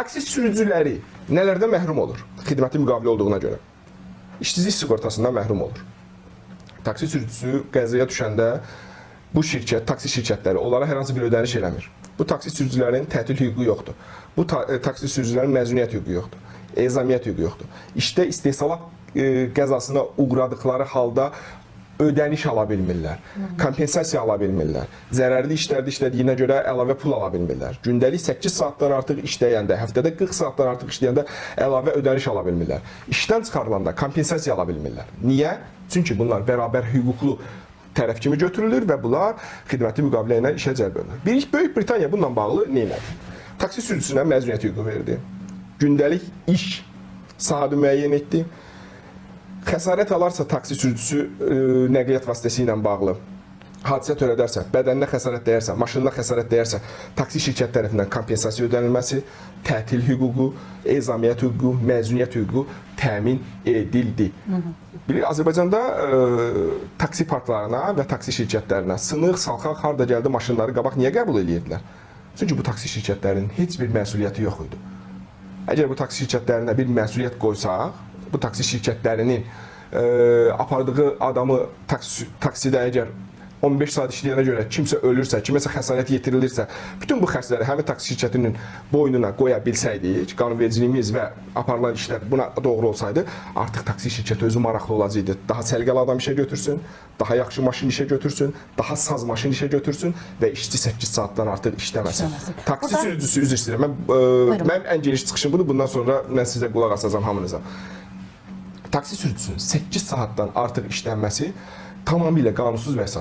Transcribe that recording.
Taksi sürücüləri nələrdən məhrum olur? Xidməti müqavilə olduğuna görə. İşsizlik sığortasından məhrum olur. Taksi sürücüsü qəzaya düşəndə bu şirkət, taksi şirkətləri onlara hər hansı bir ödəniş eləmir. Bu taksi sürücülərinin tətil hüququ yoxdur. Bu taksi sürücülərinin məzuniyyət hüququ yoxdur. Ezamiyyət hüququ yoxdur. İşdə istehsalat qəzasına uğradıqları halda ödəniş ala bilmirlər, kompensasiya ala bilmirlər, zərərli işlərdə işlədiyinə görə əlavə pul ala bilmirlər, gündəlik 8 saatdan artıq işləyəndə, həftədə 40 saatdan artıq işləyəndə əlavə ödəniş ala bilmirlər, işdən çıxarılanda kompensasiya ala bilmirlər. Niyə? Çünki bunlar bərabər hüquqlu tərəf kimi götürülür və bunlar xidməti müqavilə ilə işə cəlb olunur. Böyük Britaniya bununla bağlı nə etdi? Taksi sürücüsünə məzuniyyət hüququ verdi, gündəlik iş saatı müəyyən etdi. Xəsarət alarsa taksi sürücüsü nəqliyyat vasitəsi ilə bağlı hadisə törədərsə, bədəninə xəsarət dəyərsə, maşınına xəsarət dəyərsə, taksi şirkət tərəfindən kompensasiya ödənilməsi, tətil hüququ, ezamiyyət hüququ, məzuniyyət hüququ təmin edildi. Bilir, Azərbaycanda taksi parklarına və taksi şirkətlərinə sınıq, salxaq, harda gəldi maşınları qabaq niyə qəbul edirdilər? Çünki bu taksi şirkətlərinin heç bir məsuliyyəti yox idi. Əgər bu taksi şirkətlərinə bir məsuliyyət qoysaq, bu taksi şirkətlərinin apardığı adamı taksidə əgər 15 saat işləyənə görə kimsə ölürsə, kiməsə xəsarət yetirilirsə, bütün bu xərcləri həmin taksi şirkətinin boynuna qoya bilsəydik, qanunvericiliyimiz və aparılan işlər buna doğru olsaydı, artıq taksi şirkəti özü maraqlı olacaqdı. Daha səliqəli adam işə götürsün, daha yaxşı maşın işə götürsün, daha saz maşın işə götürsün və işçi 8 saatdan artıq işləməsin. Taksi sürücüsü, üzr istəyirəm, mənim ən geniş çıxışım budur, bundan sonra mən sizə qulaq asacağam hamınıza. Taksi sürücüsünün 8 saatdan artıq işlənməsi tamamilə qanunsuz və əsassızdır.